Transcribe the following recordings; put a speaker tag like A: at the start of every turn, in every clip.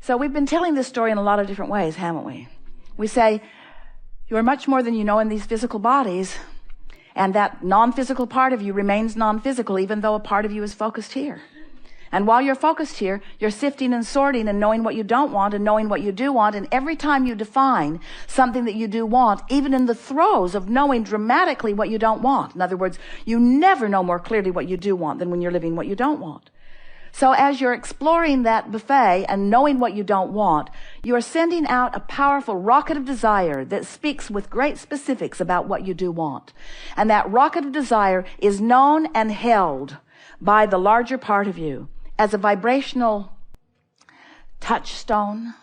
A: So we've been telling this story in a lot of different ways, haven't we? We say, you are much more than you know in these physical bodies, and that non-physical part of you remains non-physical, even though a part of you is focused here. And while you're focused here, you're sifting and sorting and knowing what you don't want and knowing what you do want. And every time you define something that you do want, even in the throes of knowing dramatically what you don't want, in other words, you never know more clearly what you do want than when you're living what you don't want. So as you're exploring that buffet and knowing what you don't want, you are sending out a powerful rocket of desire that speaks with great specifics about what you do want. And that rocket of desire is known and held by the larger part of you as a vibrational touchstone,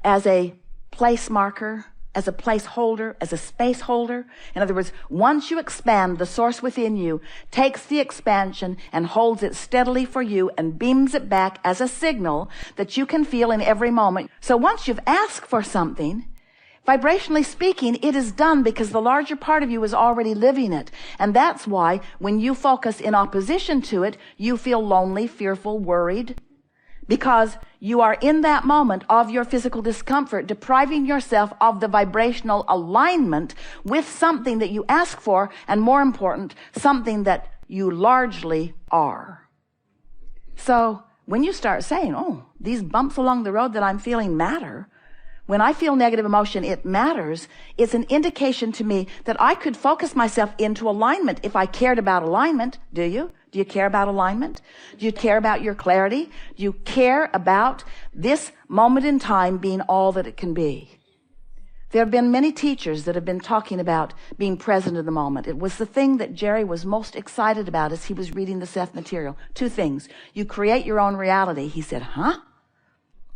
A: as a place marker, as a placeholder, as a space holder. In other words, once you expand, the source within you takes the expansion and holds it steadily for you and beams it back as a signal that you can feel in every moment. So once you've asked for something, vibrationally speaking, it is done because the larger part of you is already living it. And that's why when you focus in opposition to it, you feel lonely, fearful, worried, because you are in that moment of your physical discomfort, depriving yourself of the vibrational alignment with something that you ask for, and more important, something that you largely are. So when you start saying, oh, these bumps along the road that I'm feeling matter, when I feel negative emotion, it matters. It's an indication to me that I could focus myself into alignment if I cared about alignment. Do you? Do you care about alignment? Do you care about your clarity? Do you care about this moment in time being all that it can be? There have been many teachers that have been talking about being present in the moment. It was the thing that Jerry was most excited about as he was reading the Seth material. Two things. You create your own reality. He said, huh?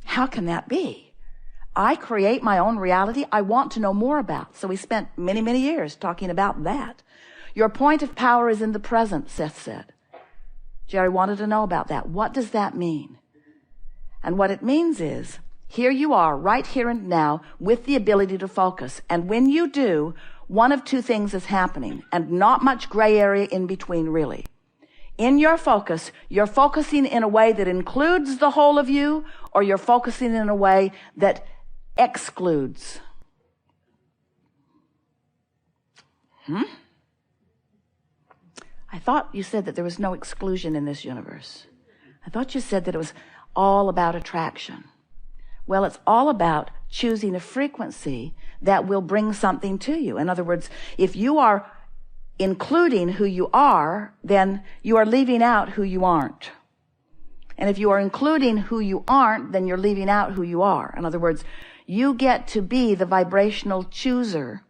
A: How can that be? I create my own reality I want to know more about. So we spent many, many years talking about that. Your point of power is in the present, Seth said. Jerry wanted to know about that. What does that mean? And what it means is, here you are, right here and now, with the ability to focus. And when you do, one of two things is happening, and not much gray area in between, really. In your focus, you're focusing in a way that includes the whole of you, or you're focusing in a way that excludes. I thought you said that there was no exclusion in this universe. I thought you said that it was all about attraction. Well, it's all about choosing a frequency that will bring something to you. In other words, if you are including who you are, then you are leaving out who you aren't. And if you are including who you aren't, then you're leaving out who you are. In other words, you get to be the vibrational chooser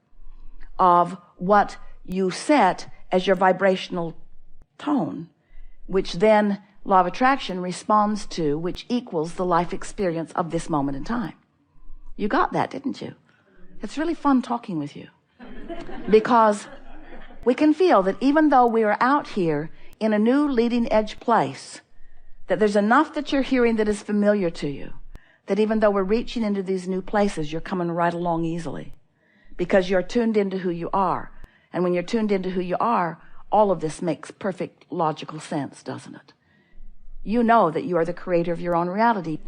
A: of what you set as your vibrational tone, which then law of attraction responds to, which equals the life experience of this moment in time. You got that, didn't you? It's really fun talking with you, because we can feel that even though we are out here in a new leading edge place, that there's enough that you're hearing that is familiar to you, that even though we're reaching into these new places, you're coming right along easily because you're tuned into who you are. And when you're tuned into who you are, all of this makes perfect logical sense, doesn't it? You know that you are the creator of your own reality.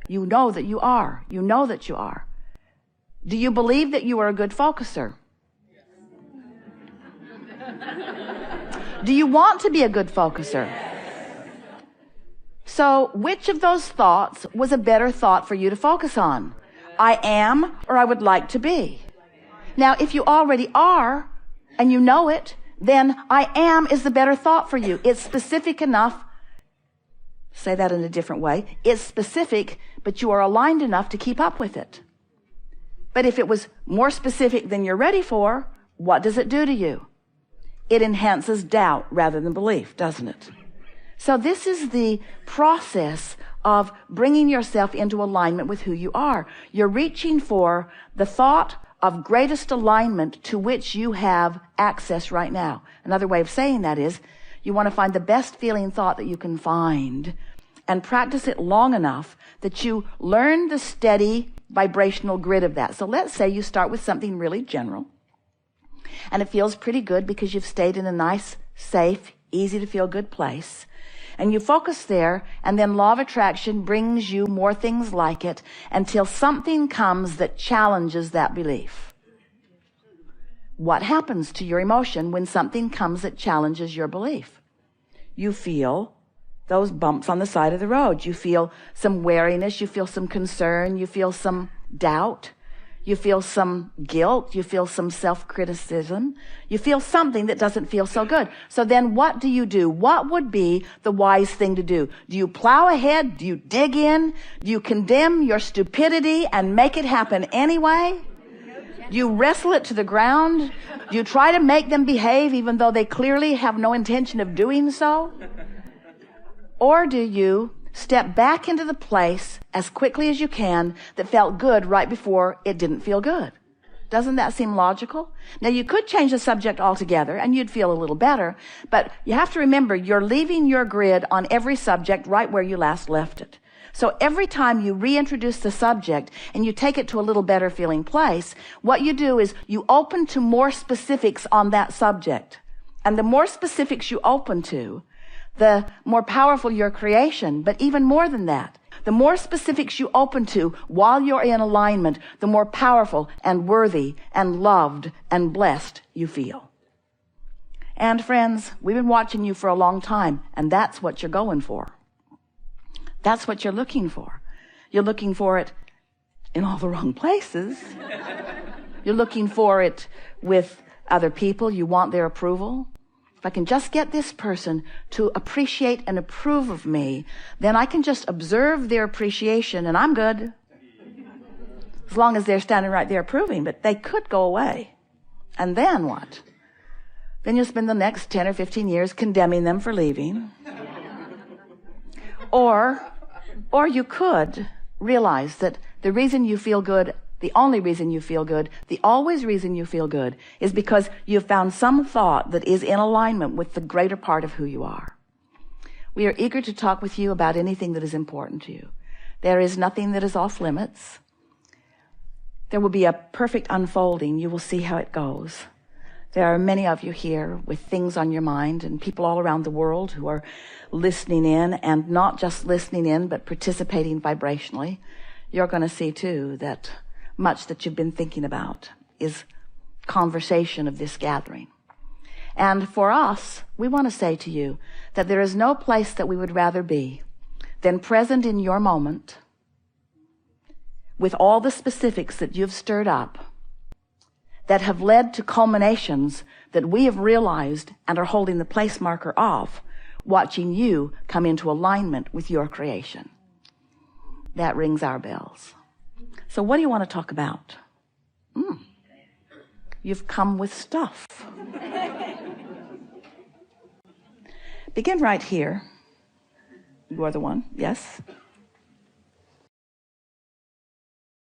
A: You know that you are. You know that you are. Do you believe that you are a good focuser? Do you want to be a good focuser? So which of those thoughts was a better thought for you to focus on? I am, or I would like to be. Now, if you already are, and you know it, then I am is the better thought for you. It's specific enough. Say that in a different way. It's specific, but you are aligned enough to keep up with it. But if it was more specific than you're ready for, what does it do to you? It enhances doubt rather than belief, doesn't it? So this is the process of bringing yourself into alignment with who you are. You're reaching for the thought of greatest alignment to which you have access right now. Another way of saying that is, you want to find the best feeling thought that you can find and practice it long enough that you learn the steady vibrational grid of that. So let's say you start with something really general, and it feels pretty good because you've stayed in a nice, safe, easy to feel good place. And you focus there, and then law of attraction brings you more things like it until something comes that challenges that belief. What happens to your emotion when something comes that challenges your belief? You feel those bumps on the side of the road. You feel some wariness. You feel some concern. You feel some doubt. You feel some guilt. You feel some self-criticism. You feel something that doesn't feel so good. So then what do you do? What would be the wise thing to do? Do you plow ahead? Do you dig in? Do you condemn your stupidity and make it happen anyway? Do you wrestle it to the ground? Do you try to make them behave even though they clearly have no intention of doing so? Or do you step back into the place as quickly as you can that felt good right before it didn't feel good? Doesn't that seem logical? Now, you could change the subject altogether and you'd feel a little better, but you have to remember you're leaving your grid on every subject right where you last left it. So every time you reintroduce the subject and you take it to a little better feeling place, what you do is you open to more specifics on that subject. And the more specifics you open to, the more powerful your creation. But even more than that, the more specifics you open to while you're in alignment, the more powerful and worthy and loved and blessed you feel. And friends, we've been watching you for a long time, and that's what you're going for. That's what you're looking for. You're looking for it in all the wrong places. You're looking for it with other people. You want their approval. If I can just get this person to appreciate and approve of me, then I can just observe their appreciation and I'm good. As long as they're standing right there approving, but they could go away. And then what? Then you'll spend the next 10 or 15 years condemning them for leaving. Or you could realize that the reason you feel good, the only reason you feel good, the always reason you feel good is because you've found some thought that is in alignment with the greater part of who you are. We are eager to talk with you about anything that is important to you. There is nothing that is off limits. There will be a perfect unfolding. You will see how it goes. There are many of you here with things on your mind and people all around the world who are listening in, and not just listening in, but participating vibrationally. You're going to see too that much that you've been thinking about is conversation of this gathering. And for us, we want to say to you that there is no place that we would rather be than present in your moment with all the specifics that you've stirred up that have led to culminations that we have realized and are holding the place marker of, watching you come into alignment with your creation. That rings our bells. So what do you want to talk about? You've come with stuff. Begin right here. You are the one, yes?